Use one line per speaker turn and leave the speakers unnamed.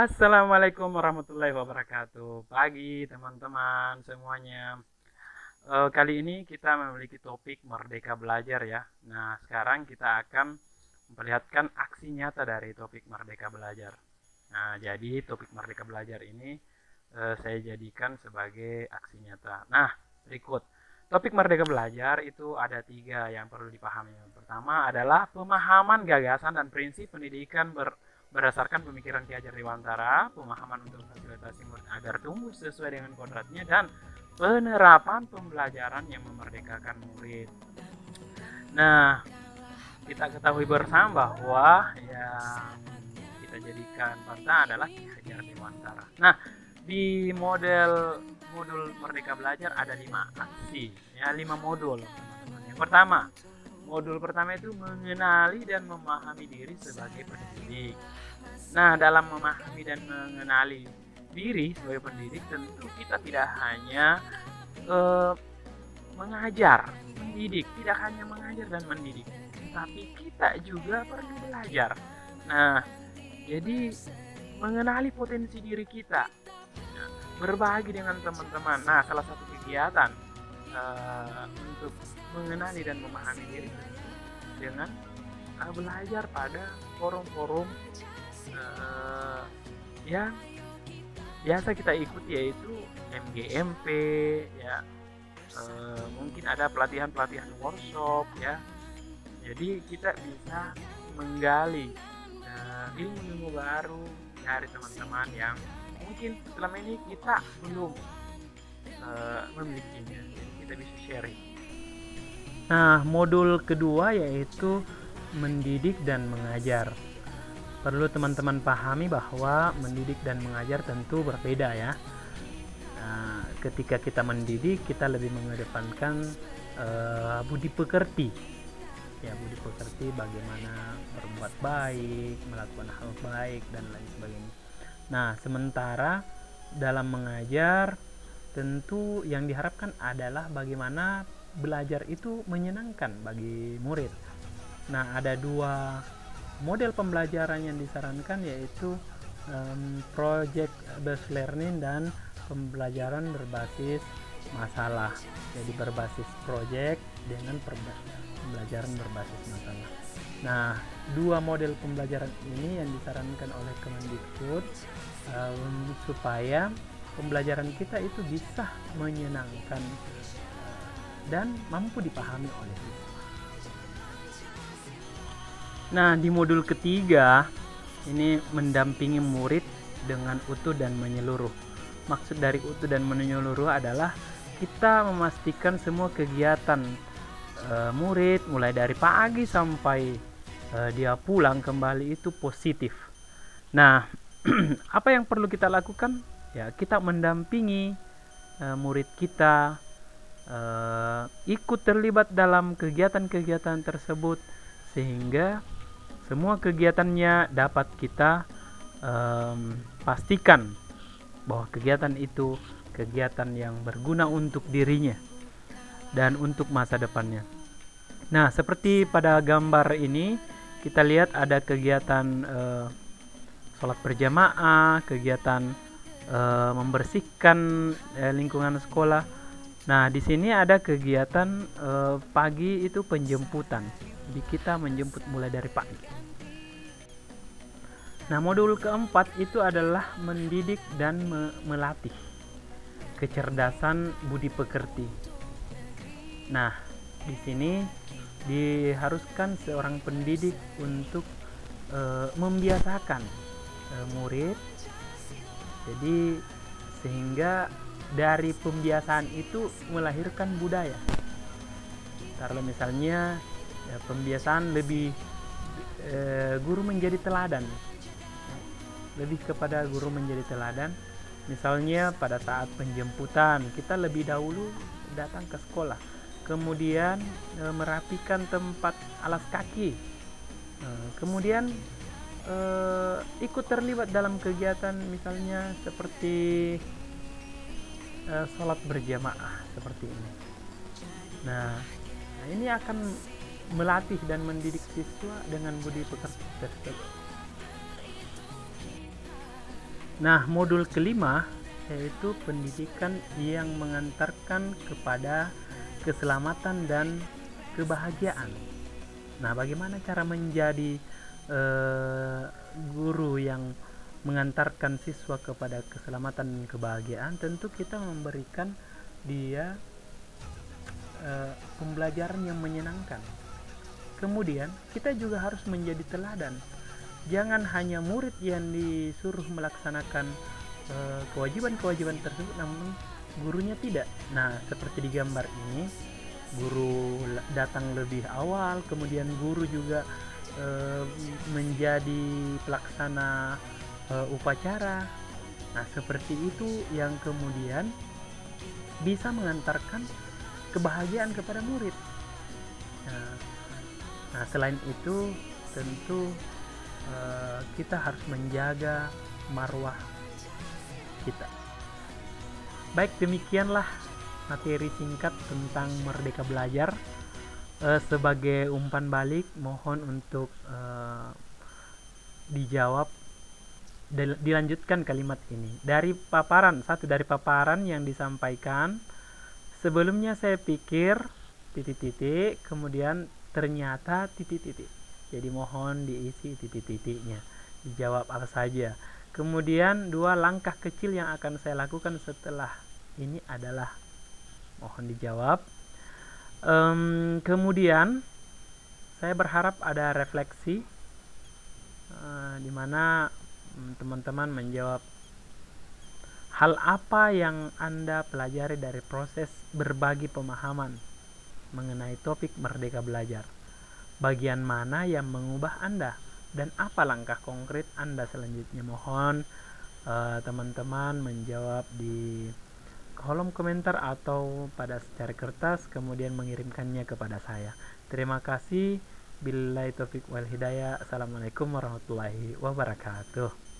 Assalamualaikum warahmatullahi wabarakatuh. Pagi teman-teman semuanya. Kali ini kita memiliki topik Merdeka Belajar ya. Nah, sekarang kita akan memperlihatkan aksi nyata dari topik Merdeka Belajar. Nah, jadi topik Merdeka Belajar ini saya jadikan sebagai aksi nyata. Nah, berikut. Topik Merdeka Belajar itu ada 3 yang perlu dipahami. Yang pertama adalah pemahaman gagasan dan prinsip pendidikan berdasarkan pemikiran Ki Hajar Dewantara, pemahaman untuk fasilitasi murid agar tumbuh sesuai dengan kodratnya, dan penerapan pembelajaran yang memerdekakan murid. Nah, kita ketahui bersama bahwa yang kita jadikan panutan adalah Ki Hajar Dewantara. Nah, di modul Merdeka Belajar ada 5 aksi, ya 5 modul. Yang pertama, modul pertama itu mengenali dan memahami diri sebagai pendidik. Nah, dalam memahami dan mengenali diri sebagai pendidik, tentu kita tidak hanya eh, mengajar, mendidik, tidak hanya mengajar dan mendidik, tapi kita juga perlu belajar. Nah, jadi mengenali potensi diri kita, nah, berbagi dengan teman-teman. Nah, salah satu kegiatan untuk mengenali dan memahami diri dengan belajar pada forum-forum yang biasa kita ikuti, yaitu MGMP ya, mungkin ada pelatihan-pelatihan workshop ya. Jadi kita bisa menggali ilmu-ilmu baru dari teman-teman yang mungkin selama ini kita belum memilikinya. Jadi kita bisa sharing. Nah, modul kedua yaitu mendidik dan mengajar. Perlu teman-teman pahami bahwa mendidik dan mengajar tentu berbeda ya. Nah, ketika kita mendidik, kita lebih mengedepankan budi pekerti. Ya, budi pekerti bagaimana berbuat baik, melakukan hal baik dan lain sebagainya. Nah, sementara dalam mengajar tentu yang diharapkan adalah bagaimana belajar itu menyenangkan bagi murid. Nah, ada 2 model pembelajaran yang disarankan, yaitu project based learning dan pembelajaran berbasis masalah. Jadi berbasis project dengan pembelajaran berbasis masalah. Nah, 2 model pembelajaran ini yang disarankan oleh Kemendikbud supaya pembelajaran kita itu bisa menyenangkan dan mampu dipahami oleh siswa. Nah, di modul ketiga ini mendampingi murid dengan utuh dan menyeluruh. Maksud dari utuh dan menyeluruh adalah kita memastikan semua kegiatan murid mulai dari pagi sampai dia pulang kembali itu positif. Nah, apa yang perlu kita lakukan? Ya, kita mendampingi murid kita ikut terlibat dalam kegiatan-kegiatan tersebut, sehingga semua kegiatannya dapat kita pastikan bahwa kegiatan itu kegiatan yang berguna untuk dirinya dan untuk masa depannya. Nah, seperti pada gambar ini kita lihat ada kegiatan sholat berjamaah, kegiatan membersihkan lingkungan sekolah. Nah, di sini ada kegiatan pagi itu penjemputan. Jadi kita menjemput mulai dari pagi. Nah, modul keempat itu adalah mendidik dan melatih kecerdasan budi pekerti. Nah, di sini diharuskan seorang pendidik untuk membiasakan murid. Jadi sehingga dari pembiasaan itu melahirkan budaya. Kalau misalnya pembiasaan lebih guru menjadi teladan, lebih kepada guru menjadi teladan. Misalnya pada saat penjemputan kita lebih dahulu datang ke sekolah, kemudian merapikan tempat alas kaki, kemudian ikut terlibat dalam kegiatan misalnya seperti sholat berjamaah seperti ini. Nah, ini akan melatih dan mendidik siswa dengan budi pekerti tersebut. Nah, modul kelima yaitu pendidikan yang mengantarkan kepada keselamatan dan kebahagiaan. Nah, bagaimana cara menjadi eh, guru yang mengantarkan siswa kepada keselamatan dan kebahagiaan? Tentu kita memberikan dia pembelajaran yang menyenangkan. Kemudian kita juga harus menjadi teladan. Jangan hanya murid yang disuruh melaksanakan kewajiban-kewajiban tersebut, namun gurunya tidak. Nah, seperti di gambar ini, guru datang lebih awal, kemudian guru juga menjadi pelaksana upacara. Nah, seperti itu yang kemudian bisa mengantarkan kebahagiaan kepada murid. Nah, selain itu tentu kita harus menjaga marwah kita. Baik, demikianlah materi singkat tentang Merdeka Belajar. Sebagai umpan balik, mohon untuk dijawab, dilanjutkan kalimat ini. Dari paparan yang disampaikan, sebelumnya saya pikir titik-titik, kemudian ternyata titik-titik. Jadi mohon diisi titik-titiknya, dijawab apa saja. Kemudian 2 langkah kecil yang akan saya lakukan setelah ini adalah mohon dijawab. Kemudian saya berharap ada refleksi di mana teman-teman menjawab hal apa yang Anda pelajari dari proses berbagi pemahaman mengenai topik Merdeka Belajar. Bagian mana yang mengubah Anda dan apa langkah konkret Anda selanjutnya? Mohon teman-teman menjawab di kolom komentar atau pada secara kertas, kemudian mengirimkannya kepada saya. Terima kasih. Billahi taufiq wal hidayah. Assalamualaikum warahmatullahi wabarakatuh.